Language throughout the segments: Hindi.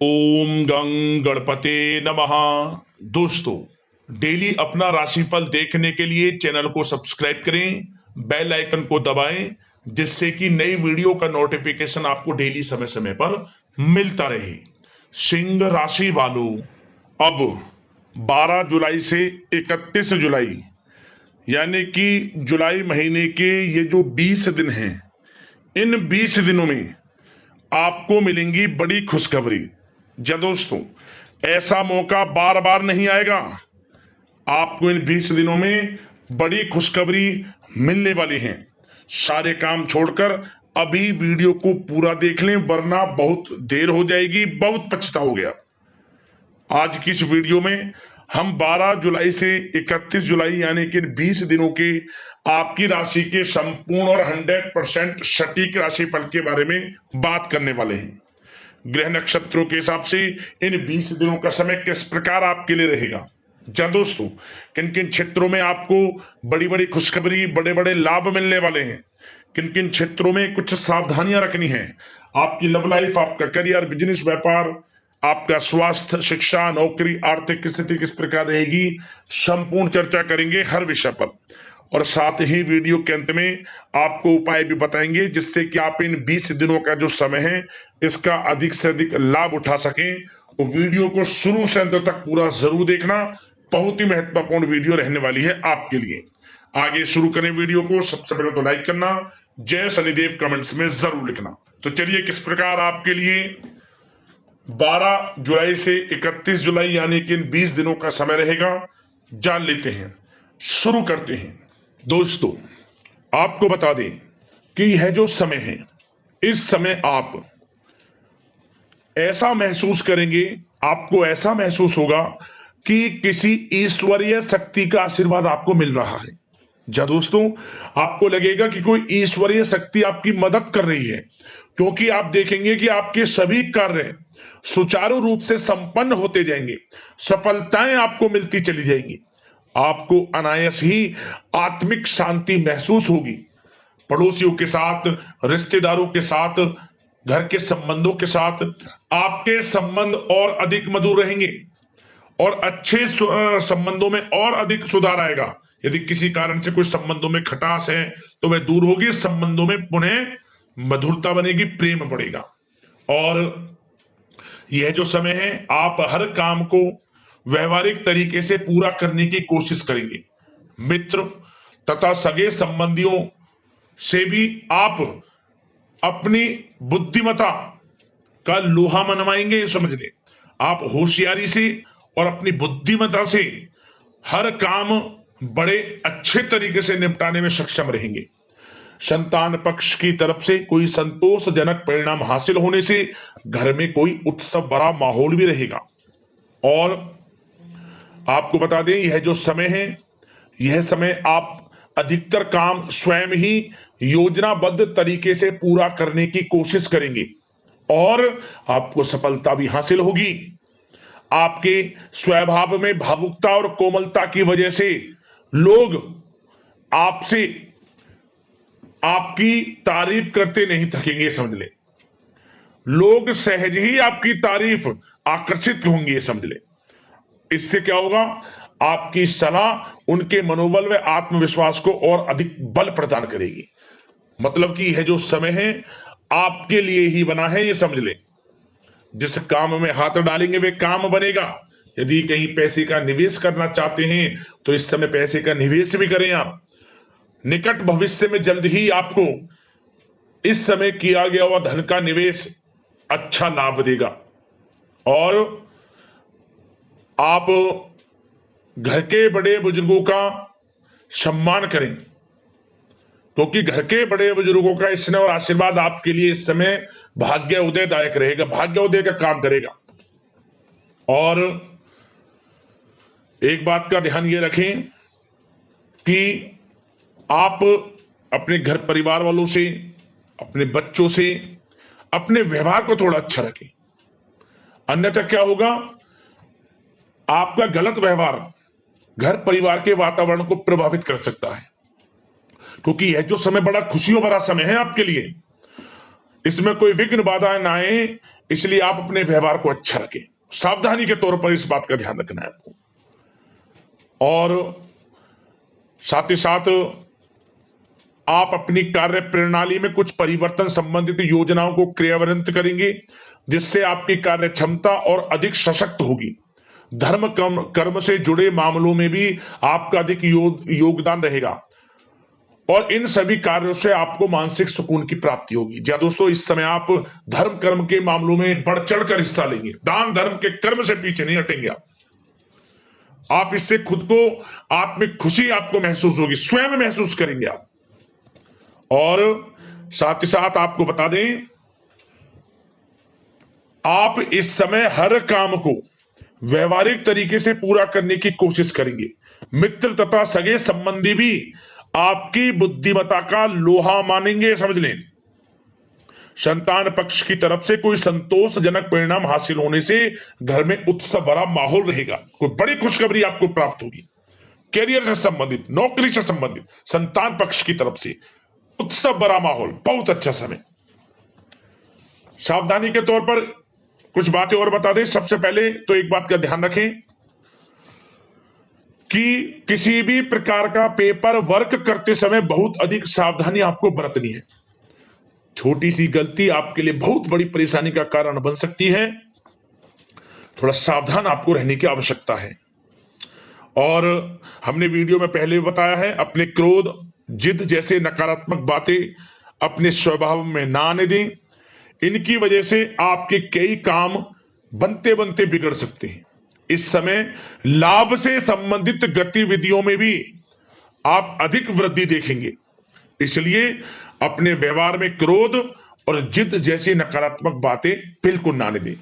ओम गं गणपते नमः। दोस्तों, डेली अपना राशिफल देखने के लिए चैनल को सब्सक्राइब करें, बेल आइकन को दबाएं, जिससे कि नई वीडियो का नोटिफिकेशन आपको डेली समय समय पर मिलता रहे। सिंह राशि वालों, अब 12 जुलाई से 31 जुलाई यानी कि जुलाई महीने के ये जो 20 दिन हैं, इन 20 दिनों में आपको मिलेंगी बड़ी खुशखबरी। जी दोस्तों, ऐसा मौका बार बार नहीं आएगा। आपको इन 20 दिनों में बड़ी खुशखबरी मिलने वाली है। सारे काम छोड़कर अभी वीडियो को पूरा देख लें, वरना बहुत देर हो जाएगी, बहुत पछताओगे। आज की इस वीडियो में हम 12 जुलाई से 31 जुलाई यानी कि 20 दिनों के आपकी राशि के संपूर्ण और 100% सटीक राशिफल के बारे में बात करने वाले हैं। ग्रह नक्षत्रों के हिसाब से इन 20 दिनों का समय किस प्रकार आपके लिए रहेगा। जा दोस्तों, किन किन क्षेत्रों में आपको बड़ी बड़ी खुशखबरी, बड़े बड़े लाभ मिलने वाले हैं, किन किन क्षेत्रों में कुछ सावधानियां रखनी है। आपकी लव लाइफ, आपका करियर, बिजनेस, व्यापार, आपका स्वास्थ्य, शिक्षा, नौकरी, आर्थिक स्थिति किस प्रकार रहेगी, संपूर्ण चर्चा करेंगे हर विषय पर। और साथ ही वीडियो के अंत में आपको उपाय भी बताएंगे, जिससे कि आप इन 20 दिनों का जो समय है इसका अधिक से अधिक लाभ उठा सकें। तो वीडियो को शुरू से अंत तक पूरा जरूर देखना, बहुत ही महत्वपूर्ण वीडियो रहने वाली है आपके लिए। आगे शुरू करें वीडियो को। सबसे पहले तो लाइक करना, जय शनिदेव कमेंट्स में जरूर लिखना। तो चलिए, किस प्रकार आपके लिए 12 जुलाई से 31 जुलाई यानी कि इन 20 दिनों का समय रहेगा, जान लेते हैं। शुरू करते हैं। दोस्तों, आपको बता दें कि यह जो समय है, इस समय आप ऐसा महसूस करेंगे, आपको ऐसा महसूस होगा कि किसी ईश्वरीय शक्ति का आशीर्वाद आपको मिल रहा है। जा दोस्तों, आपको लगेगा कि कोई ईश्वरीय शक्ति आपकी मदद कर रही है, क्योंकि आप देखेंगे कि आपके सभी कार्य सुचारू रूप से संपन्न होते जाएंगे, सफलताएं आपको मिलती चली जाएंगी। आपको अनायास ही आत्मिक शांति महसूस होगी। पड़ोसियों के साथ, रिश्तेदारों के साथ, घर के संबंधों के साथ आपके संबंध और अधिक मधुर रहेंगे और अच्छे संबंधों में और अधिक सुधार आएगा। यदि किसी कारण से कोई संबंधों में खटास है तो वह दूर होगी, संबंधों में पुनः मधुरता बनेगी, प्रेम बढ़ेगा। और यह जो समय है, आप हर काम को व्यवहारिक तरीके से पूरा करने की कोशिश करेंगे। मित्र तथा सगे संबंधियों से भी आप अपनी बुद्धिमत्ता का लोहा मनवाएंगे। समझ ले, आप होशियारी से और अपनी बुद्धिमत्ता से हर काम बड़े अच्छे तरीके से निपटाने में सक्षम रहेंगे। संतान पक्ष की तरफ से कोई संतोषजनक परिणाम हासिल होने से घर में कोई उत्सव भरा माहौल भी रहेगा। और आपको बता दें, यह जो समय है, यह समय आप अधिकतर काम स्वयं ही योजनाबद्ध तरीके से पूरा करने की कोशिश करेंगे और आपको सफलता भी हासिल होगी। आपके स्वभाव में भावुकता और कोमलता की वजह से लोग आपसे आपकी तारीफ करते नहीं थकेंगे। समझ ले, लोग सहज ही आपकी तारीफ आकर्षित होंगे। समझ ले, इससे क्या होगा, आपकी सलाह उनके मनोबल व आत्मविश्वास को और अधिक बल प्रदान करेगी। मतलब कि यह जो समय है आपके लिए ही बना है, ये समझ ले। जिस काम में हाथ डालेंगे वे काम बनेगा। यदि कहीं पैसे का निवेश करना चाहते हैं तो इस समय पैसे का निवेश भी करें आप। निकट भविष्य में जल्द ही आपको इस समय किया गया हुआ धन का निवेश अच्छा लाभ देगा। और आप घर के बड़े बुजुर्गों का सम्मान करें, क्योंकि घर के बड़े बुजुर्गों का स्नेह और आशीर्वाद आपके लिए इस समय भाग्य उदयदायक रहेगा, भाग्य उदय का काम करेगा। और एक बात का ध्यान ये रखें कि आप अपने घर परिवार वालों से, अपने बच्चों से अपने व्यवहार को थोड़ा अच्छा रखें। अन्यथा क्या होगा, आपका गलत व्यवहार घर परिवार के वातावरण को प्रभावित कर सकता है। क्योंकि यह जो समय बड़ा खुशियों भरा समय है आपके लिए, इसमें कोई विघ्न बाधा ना आए, इसलिए आप अपने व्यवहार को अच्छा रखें। सावधानी के तौर पर इस बात का ध्यान रखना है आपको। और साथ ही साथ आप अपनी कार्य प्रणाली में कुछ परिवर्तन संबंधित योजनाओं को क्रियान्वित करेंगे, जिससे आपकी कार्य क्षमता और अधिक सशक्त होगी। धर्म कर्म से जुड़े मामलों में भी आपका अधिक योगदान रहेगा और इन सभी कार्यों से आपको मानसिक सुकून की प्राप्ति होगी। जी दोस्तों, इस समय आप धर्म कर्म के मामलों में बढ़ चढ़कर हिस्सा लेंगे। दान धर्म के कर्म से पीछे नहीं हटेंगे आप इससे खुद को आत्मिक खुशी आपको महसूस होगी, स्वयं महसूस करेंगे आप। और साथ ही साथ आपको बता दें, आप इस समय हर काम को व्यवहारिक तरीके से पूरा करने की कोशिश करेंगे। मित्र तथा सगे संबंधी भी आपकी बुद्धिमत्ता का लोहा मानेंगे, समझ लें। संतान पक्ष की तरफ से कोई संतोषजनक परिणाम हासिल होने से घर में उत्सव भरा माहौल रहेगा। कोई बड़ी खुशखबरी आपको प्राप्त होगी। कैरियर से संबंधित, नौकरी से संबंधित, संतान पक्ष की तरफ से उत्सव भरा माहौल, बहुत अच्छा समय। सावधानी के तौर पर कुछ बातें और बता दें। सबसे पहले तो एक बात का ध्यान रखें कि किसी भी प्रकार का पेपर वर्क करते समय बहुत अधिक सावधानी आपको बरतनी है। छोटी सी गलती आपके लिए बहुत बड़ी परेशानी का कारण बन सकती है। थोड़ा सावधान आपको रहने की आवश्यकता है। और हमने वीडियो में पहले भी बताया है, अपने क्रोध, जिद जैसे नकारात्मक बातें अपने स्वभाव में ना आने दें। इनकी वजह से आपके कई काम बनते बनते बिगड़ सकते हैं। इस समय लाभ से संबंधित गतिविधियों में भी आप अधिक वृद्धि देखेंगे, इसलिए अपने व्यवहार में क्रोध और जिद जैसी नकारात्मक बातें बिल्कुल ना आने दें।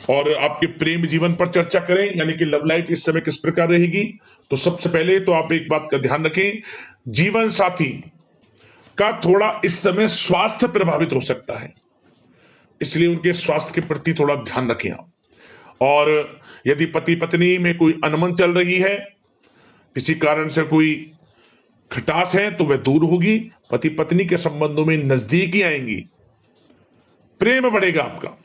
और आपके प्रेम जीवन पर चर्चा करें, यानी कि लव लाइफ इस समय किस प्रकार रहेगी। तो सबसे पहले तो आप एक बात का ध्यान रखें, जीवन साथी का थोड़ा इस समय स्वास्थ्य प्रभावित हो सकता है, इसलिए उनके स्वास्थ्य के प्रति थोड़ा ध्यान रखें आप। और यदि पति पत्नी में कोई अनबन चल रही है, किसी कारण से कोई खटास है, तो वह दूर होगी। पति पत्नी के संबंधों में नजदीकी आएंगी, प्रेम बढ़ेगा आपका।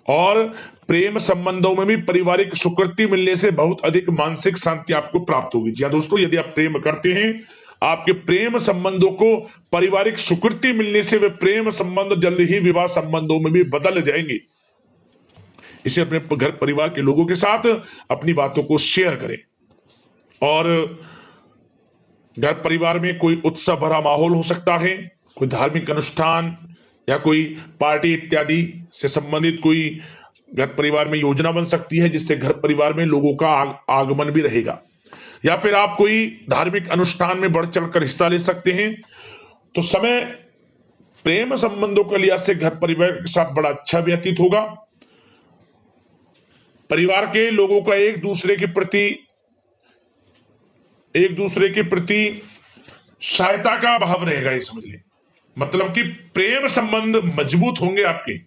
और प्रेम संबंधों में भी पारिवारिक स्वीकृति मिलने से बहुत अधिक मानसिक शांति आपको प्राप्त होगी। जी दोस्तों, यदि आप प्रेम करते हैं, आपके प्रेम संबंधों को पारिवारिक स्वीकृति मिलने से वे प्रेम संबंध जल्द ही विवाह संबंधों में भी बदल जाएंगे। इसे अपने घर परिवार के लोगों के साथ अपनी बातों को शेयर करें। और घर परिवार में कोई उत्सव भरा माहौल हो सकता है, कोई धार्मिक अनुष्ठान या कोई पार्टी इत्यादि से संबंधित कोई घर परिवार में योजना बन सकती है, जिससे घर परिवार में लोगों का आगमन भी रहेगा। या फिर आप कोई धार्मिक अनुष्ठान में बढ़ चढ़कर हिस्सा ले सकते हैं। तो समय प्रेम संबंधों के लिहाज से घर परिवार के साथ बड़ा अच्छा व्यतीत होगा। परिवार के लोगों का एक दूसरे के प्रति सहायता का भाव रहेगा, ये समझ लें। मतलब कि प्रेम संबंध मजबूत होंगे, आपके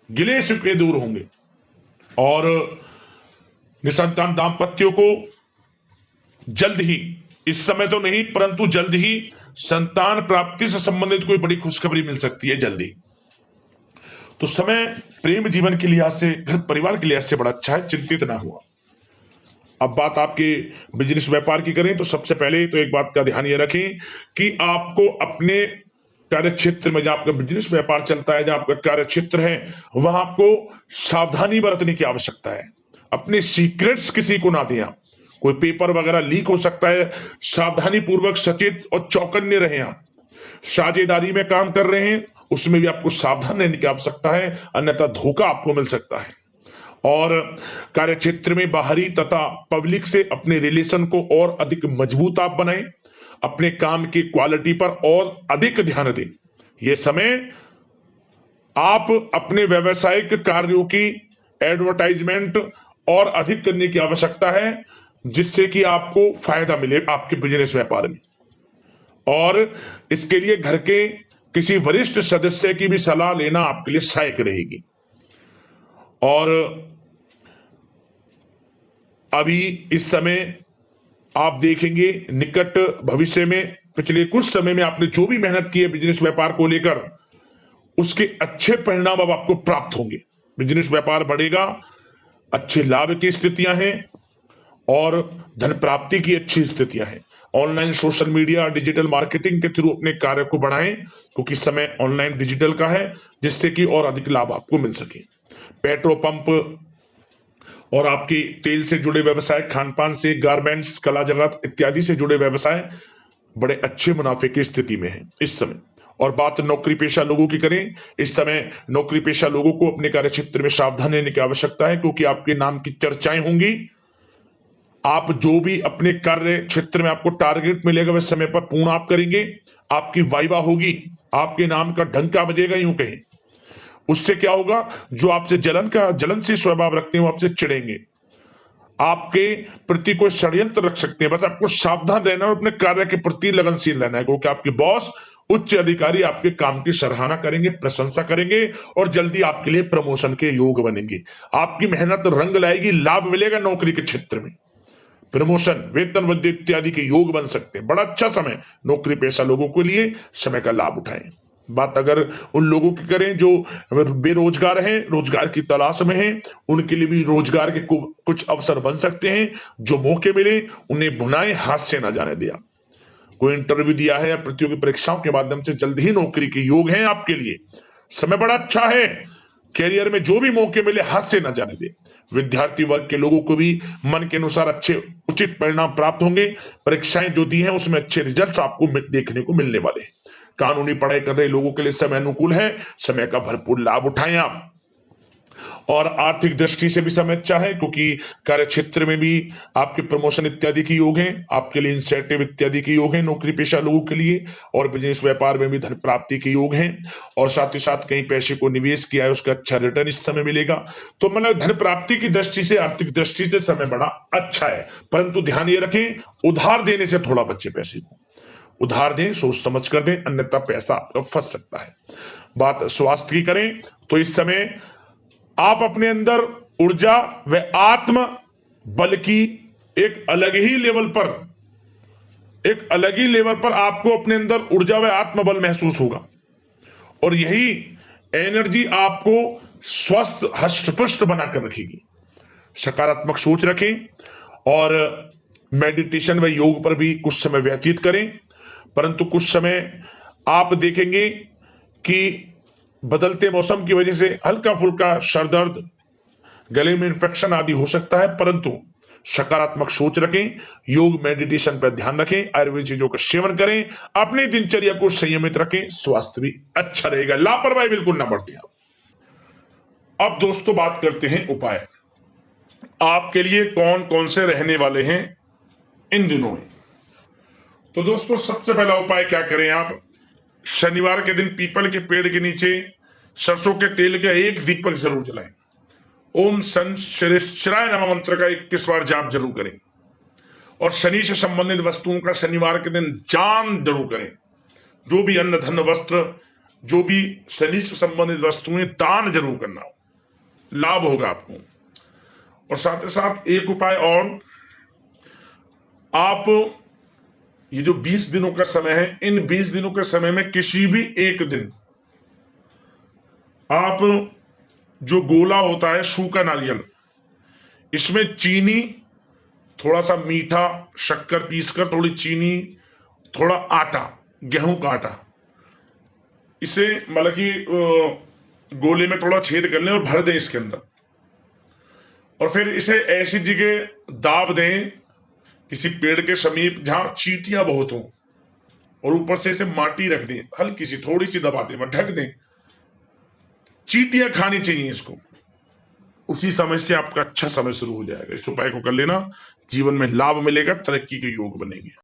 गिले शिकवे दूर होंगे। और निसंतान दाम्पत्यों को जल्द ही, इस समय तो नहीं परंतु जल्द ही संतान प्राप्ति से संबंधित कोई बड़ी खुशखबरी मिल सकती है जल्दी। तो समय प्रेम जीवन के लिहाज से, घर परिवार के लिहाज से बड़ा अच्छा है, चिंतित ना हुआ। अब बात आपके बिजनेस व्यापार की करें, तो सबसे पहले तो एक बात का ध्यान ये रखें कि आपको अपने कार्य क्षेत्र में, जहां आपका बिजनेस व्यापार चलता है, जहां आपका कार्य क्षेत्र है, वहां आपको सावधानी बरतने की आवश्यकता है। अपने सीक्रेट्स किसी को ना दें आप। कोई पेपर वगैरह लीक हो सकता है, सावधानी पूर्वक सचेत और चौकन्ने रहें आप। साझेदारी में काम कर रहे हैं, उसमें भी आपको सावधान रहने की आवश्यकता है, अन्यथा धोखा आपको मिल सकता है। और कार्य क्षेत्र में बाहरी तथा पब्लिक से अपने रिलेशन को और अधिक मजबूत आप बनाएं। अपने काम की क्वालिटी पर और अधिक ध्यान दें। यह समय आप अपने व्यावसायिक कार्यों की एडवर्टाइजमेंट और अधिक करने की आवश्यकता है, जिससे कि आपको फायदा मिले आपके बिजनेस व्यापार में। और इसके लिए घर के किसी वरिष्ठ सदस्य की भी सलाह लेना आपके लिए सहायक रहेगी। और अभी इस समय आप देखेंगे, निकट भविष्य में, पिछले कुछ समय में आपने जो भी मेहनत की है बिजनेस व्यापार को लेकर, उसके अच्छे परिणाम अब आपको प्राप्त होंगे। बिजनेस व्यापार बढ़ेगा, अच्छे लाभ की स्थितियां हैं और धन प्राप्ति की अच्छी स्थितियां हैं। Online social media digital marketing के थ्रू अपने कार्य को बढ़ाएं, क्योंकि समय ऑनलाइन डिजिटल का है, जिससे कि और अधिक लाभ आपको मिल सके। पेट्रोल पंप और आपकी तेल से जुड़े व्यवसाय, खान पान से, गारमेंट्स, कला जगत इत्यादि से जुड़े व्यवसाय बड़े अच्छे मुनाफे की स्थिति में है इस समय। और बात नौकरी पेशा लोगों की करें, इस समय नौकरी पेशा लोगों को अपने कार्य क्षेत्र में सावधान रहने की आवश्यकता है, क्योंकि आपके नाम की चर्चाएं होंगी। आप जो भी अपने कार्य क्षेत्र में आपको टारगेट मिलेगा वह समय पर पूर्ण आप करेंगे, आपकी वाइवा होगी, आपके नाम का डंका बजेगा, यूं कहें। उससे क्या होगा, जो आपसे जलनशील स्वभाव रखते हैं वो आपसे चिढ़ेंगे, आपके प्रति कोई षड्यंत्र रख सकते हैं। बस आपको सावधान रहना और अपने कार्य के प्रति लगनशील रहना है, क्योंकि आपके बॉस उच्च अधिकारी आपके काम की सराहना करेंगे, प्रशंसा करेंगे और जल्दी आपके लिए प्रमोशन के योग बनेंगे। आपकी मेहनत रंग लाएगी, लाभ मिलेगा नौकरी के क्षेत्र में, प्रमोशन, वेतन वृद्धि इत्यादि के योग बन सकते हैं। बड़ा अच्छा समय नौकरी पेशा लोगों के लिए, समय का लाभ उठाएं। बात अगर उन लोगों की करें जो बेरोजगार हैं, रोजगार की तलाश में हैं, उनके लिए भी रोजगार के कुछ अवसर बन सकते हैं। जो मौके मिले उन्हें भुनाएं, हाथ से ना जाने दिया। कोई इंटरव्यू दिया है या प्रतियोगी परीक्षाओं के माध्यम से जल्द ही नौकरी के योग हैं आपके लिए, समय बड़ा अच्छा है। कैरियर में जो भी मौके मिले हाथ से न जाने दे। विद्यार्थी वर्ग के लोगों को भी मन के अनुसार अच्छे उचित परिणाम प्राप्त होंगे। परीक्षाएं जो दी हैं उसमें अच्छे रिजल्ट्स आपको देखने को मिलने वाले हैं। कानूनी पढ़ाई कर रहे लोगों के लिए समय अनुकूल है, समय का भरपूर लाभ उठाएं आप। और आर्थिक दृष्टि से भी समय अच्छा है, क्योंकि कार्य क्षेत्र में भी आपके प्रमोशन इत्यादि के योग हैं, आपके लिए इंसेंटिव इत्यादि के योग हैं नौकरी पेशा लोगों के लिए। और बिजनेस व्यापार में भी धन प्राप्ति के योग हैं, और साथ ही साथ कहीं पैसे को निवेश किया है उसका अच्छा रिटर्न इस समय मिलेगा। तो मतलब धन प्राप्ति की दृष्टि से, आर्थिक दृष्टि से समय बड़ा अच्छा है। परंतु ध्यान ये रखें, उधार देने से थोड़ा बचे। पैसे को उधार दें, सोच समझ कर दें, अन्यथा पैसा आपका फंस सकता है। बात स्वास्थ्य की करें तो इस समय आप अपने अंदर ऊर्जा व आत्म बल की एक अलग ही लेवल पर आपको अपने अंदर ऊर्जा व आत्म बल महसूस होगा, और यही एनर्जी आपको स्वस्थ हष्ट-पुष्ट बनाकर रखेगी। सकारात्मक सोच रखें और मेडिटेशन व योग पर भी कुछ समय व्यतीत करें। परंतु कुछ समय आप देखेंगे कि बदलते मौसम की वजह से हल्का फुल्का सर दर्द, गले में इंफेक्शन आदि हो सकता है, परंतु सकारात्मक सोच रखें, योग मेडिटेशन पर ध्यान रखें, आयुर्वेद चीजों का सेवन करें, अपनी दिनचर्या को संयमित रखें, स्वास्थ्य भी अच्छा रहेगा। लापरवाही बिल्कुल ना बरतें आप। अब दोस्तों बात करते हैं उपाय, आपके लिए कौन कौन से रहने वाले हैं इन दिनों में। तो दोस्तों सबसे पहला उपाय क्या करें आप, शनिवार के दिन पीपल के पेड़ के नीचे सरसों के तेल का एक दीपक जरूर जलाएं। ओम शनिश्चराय नमः मंत्र का 21 बार जाप जरूर करें। और शनि से संबंधित वस्तुओं का शनिवार के दिन दान जरूर करें। जो भी अन्न धन वस्त्र, जो भी शनि से संबंधित वस्तुएं दान जरूर करना, लाभ होगा आपको। और साथ ही साथ एक उपाय और, आप ये जो 20 दिनों का समय है, इन 20 दिनों के समय में किसी भी एक दिन आप जो गोला होता है सूखा नारियल, इसमें चीनी, थोड़ा सा मीठा, शक्कर पीसकर, थोड़ी चीनी, थोड़ा आटा, गेहूं का आटा, इसे मतलब कि गोले में थोड़ा छेद कर लें और भर दें इसके अंदर, और फिर इसे ऐसी जगह दाब दें किसी पेड़ के समीप जहां चींटियां बहुत हों, और ऊपर से इसे माटी रख दें, हल्की सी थोड़ी सी दबा दें, ढक दें। चींटियां खानी चाहिए इसको, उसी समय से आपका अच्छा समय शुरू हो जाएगा। इस उपाय को कर लेना, जीवन में लाभ मिलेगा, तरक्की के योग बनेंगे।